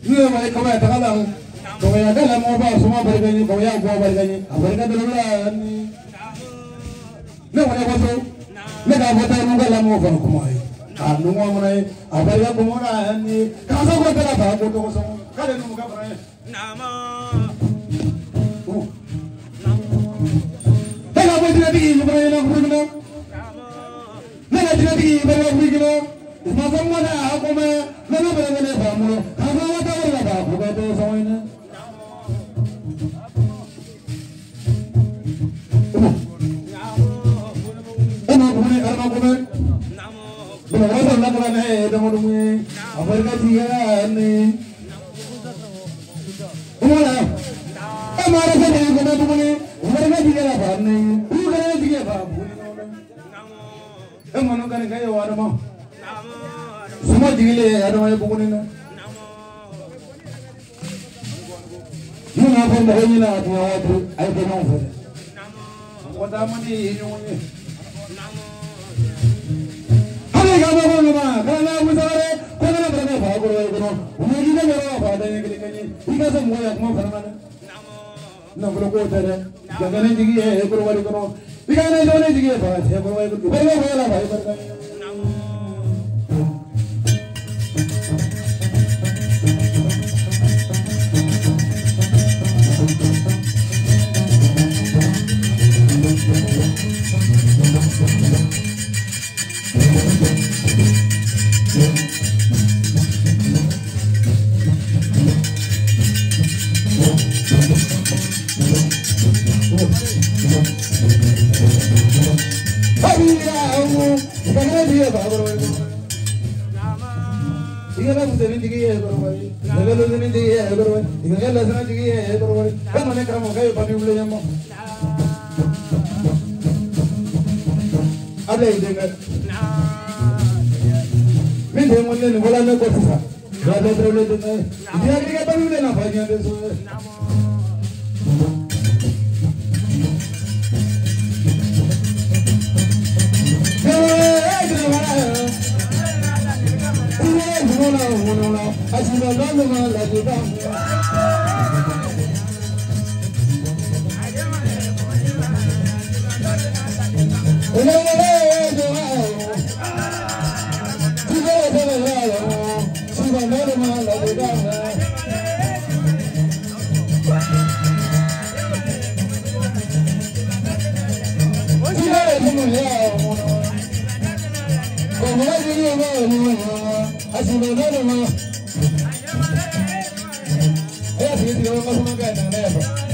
Ni mai kawai ta kala kawai ya kala mo ba su ma bargani kawai ya go bargani a barga da lura ni ne wani wato ne da wata mun ga lamu fa kuma ai a nu mo mun ai a barga kuma na ni ka so ko ta ba ko to so kada nu ga bara nama daga mo dina digi mo bara na furgina ne na dina digi bara furgina ma san mana kuma na na bara ne ba mu ka so wata bara ba ko to so ina Bueno, la buena es de morir. A ver qué sigue ni. Hola. Hamaरे से नहीं करना तुमने. उम्र में दिखे ना बात नहीं. उम्र में दिखे बात. हम मनो करने का ये वाला माँ. समाज दिखे यार हमारे बुकुने ना. ये ना पर बहुत ही ना आती है और आई तो ना हो. वो दामनी ये जो है. Karena misalnya, kau kan berani bawa kono, umur kita berapa pada yang kita ni, kita semua yang mau karena mana? Nak berlaku ada, jangan yang tinggi ya, berwari kono, kita ni jangan yang tinggi ya, berwari kono, berwari lah, berwari. Yes,